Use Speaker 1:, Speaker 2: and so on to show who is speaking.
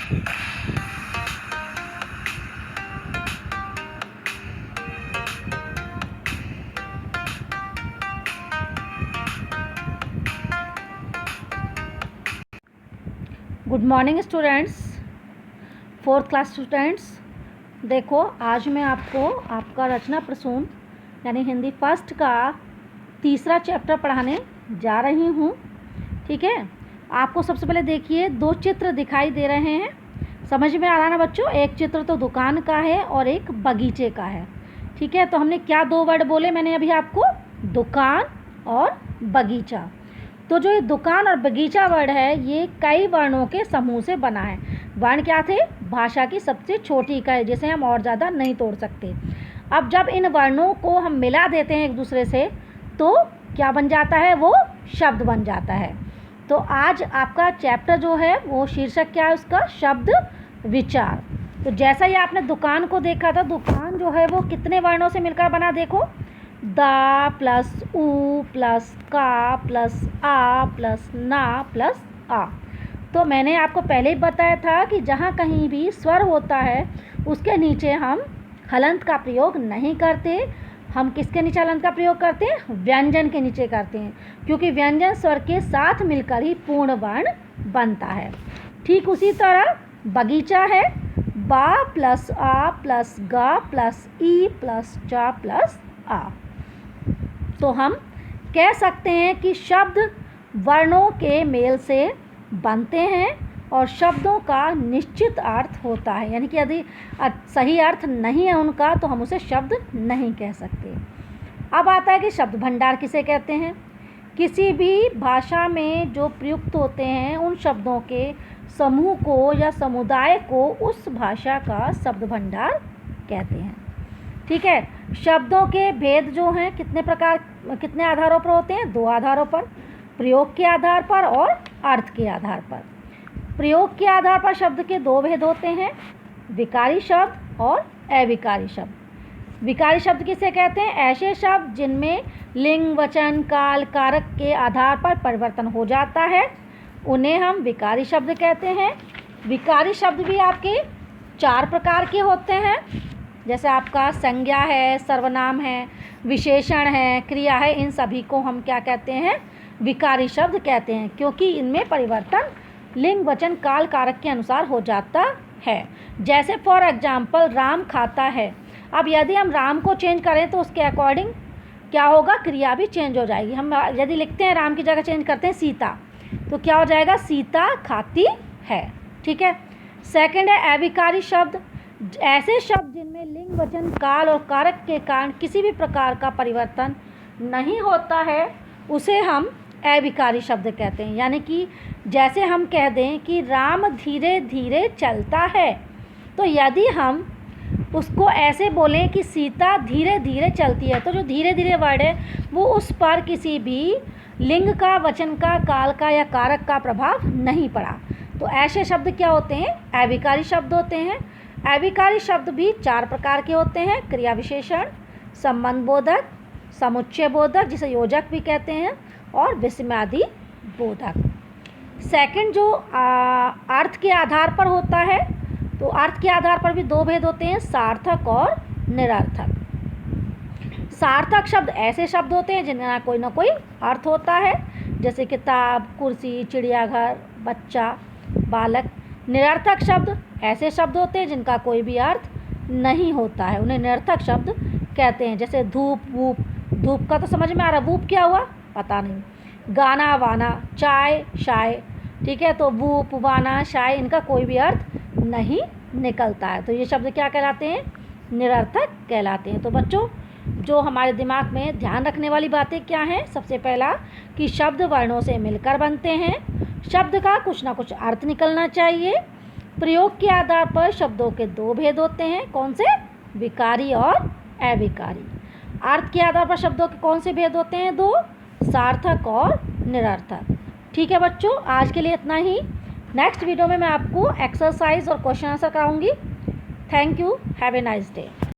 Speaker 1: Good morning students, fourth class students. देखो, आज मैं आपको आपका रचना प्रसून यानी हिंदी फर्स्ट का तीसरा चैप्टर पढ़ाने जा रही हूँ। ठीक है, आपको सबसे पहले देखिए, दो चित्र दिखाई दे रहे हैं। समझ में आ रहा ना बच्चों? एक चित्र तो दुकान का है और एक बगीचे का है। ठीक है, तो हमने क्या दो वर्ड बोले मैंने अभी आपको? दुकान और बगीचा। तो जो ये दुकान और बगीचा वर्ड है, ये कई वर्णों के समूह से बना है। वर्ण क्या थे? भाषा की सबसे छोटी इकाई, जिसे हम और ज़्यादा नहीं तोड़ सकते। अब जब इन वर्णों को हम मिला देते हैं एक दूसरे से, तो क्या बन जाता है? वो शब्द बन जाता है। तो आज आपका चैप्टर जो है वो शीर्षक क्या है उसका? शब्द विचार। तो जैसा ही आपने दुकान को देखा था, दुकान जो है वो कितने वर्णों से मिलकर बना? देखो, दा प्लस ऊ प्लस का प्लस आ प्लस ना प्लस आ। तो मैंने आपको पहले ही बताया था कि जहाँ कहीं भी स्वर होता है उसके नीचे हम हलंत का प्रयोग नहीं करते। हम किसके नीचे हलंत का प्रयोग करते हैं? व्यंजन के नीचे करते हैं, क्योंकि व्यंजन स्वर के साथ मिलकर ही पूर्ण वर्ण बनता है। ठीक उसी तरह बगीचा है, बा प्लस आ प्लस गा प्लस ई प्लस चा प्लस आ। तो हम कह सकते हैं कि शब्द वर्णों के मेल से बनते हैं और शब्दों का निश्चित अर्थ होता है। यानी कि यदि सही अर्थ नहीं है उनका, तो हम उसे शब्द नहीं कह सकते। अब आता है कि शब्द भंडार किसे कहते हैं? किसी भी भाषा में जो प्रयुक्त होते हैं उन शब्दों के समूह को या समुदाय को उस भाषा का शब्द भंडार कहते हैं। ठीक है, शब्दों के भेद जो हैं कितने आधारों पर होते हैं? दो आधारों पर, प्रयोग के आधार पर और अर्थ के आधार पर। प्रयोग के आधार पर शब्द के दो भेद होते हैं, विकारी शब्द और अविकारी शब्द। विकारी शब्द किसे कहते हैं? ऐसे शब्द जिनमें लिंग, वचन, काल, कारक के आधार पर परिवर्तन हो जाता है, उन्हें हम विकारी शब्द कहते हैं। विकारी शब्द भी आपके चार प्रकार के होते हैं, जैसे आपका संज्ञा है, सर्वनाम है, विशेषण है, क्रिया है। इन सभी को हम क्या कहते हैं? विकारी शब्द कहते हैं, क्योंकि इनमें परिवर्तन लिंग, वचन, काल, कारक के अनुसार हो जाता है। जैसे फॉर एग्जाम्पल, राम खाता है। अब यदि हम राम को चेंज करें तो उसके अकॉर्डिंग क्या होगा? क्रिया भी चेंज हो जाएगी। हम यदि लिखते हैं राम की जगह चेंज करते हैं सीता, तो क्या हो जाएगा? सीता खाती है। ठीक है। सेकंड है अविकारी शब्द। ऐसे शब्द जिनमें लिंग, वचन, काल और कारक के कारण किसी भी प्रकार का परिवर्तन नहीं होता है, उसे हम अविकारी शब्द कहते हैं। यानी कि जैसे हम कह दें कि राम धीरे धीरे चलता है, तो यदि हम उसको ऐसे बोलें कि सीता धीरे धीरे चलती है, तो जो धीरे धीरे वर्ड है वो उस पर किसी भी लिंग का, वचन का, काल का या कारक का प्रभाव नहीं पड़ा। तो ऐसे शब्द क्या होते हैं? अविकारी शब्द होते हैं। अविकारी शब्द भी चार प्रकार के होते हैं, क्रिया विशेषण, संबंध बोधक, समुच्चय बोधक जिसे योजक भी कहते हैं, और विस्मयादि बोधक। सेकंड जो अर्थ के आधार पर होता है, तो अर्थ के आधार पर भी दो भेद होते हैं, सार्थक और निरर्थक। सार्थक शब्द ऐसे शब्द होते हैं जिनका कोई ना कोई अर्थ होता है, जैसे किताब, कुर्सी, चिड़ियाघर, बच्चा, बालक। निरर्थक शब्द ऐसे शब्द होते हैं जिनका कोई भी अर्थ नहीं होता है, उन्हें निरर्थक शब्द कहते हैं। जैसे धूप, वूप। धूप का तो समझ में आ रहा, वूप क्या हुआ पता नहीं। गाना, वाना, चाय, शाय। ठीक है, तो वूप, वाना, शाय, इनका कोई भी अर्थ नहीं निकलता है, तो ये शब्द क्या कहलाते हैं? निरर्थक कहलाते हैं। तो बच्चों, जो हमारे दिमाग में ध्यान रखने वाली बातें क्या हैं? सबसे पहला कि शब्द वर्णों से मिलकर बनते हैं, शब्द का कुछ ना कुछ अर्थ निकलना चाहिए। प्रयोग के आधार पर शब्दों के दो भेद होते हैं, कौन से? विकारी और अविकारी। अर्थ के आधार पर शब्दों के कौन से भेद होते हैं? दो, सार्थक और निरर्थक। ठीक है बच्चों, आज के लिए इतना ही। नेक्स्ट वीडियो में मैं आपको एक्सरसाइज और क्वेश्चन आंसर कराऊंगी। Thank you, have a nice day.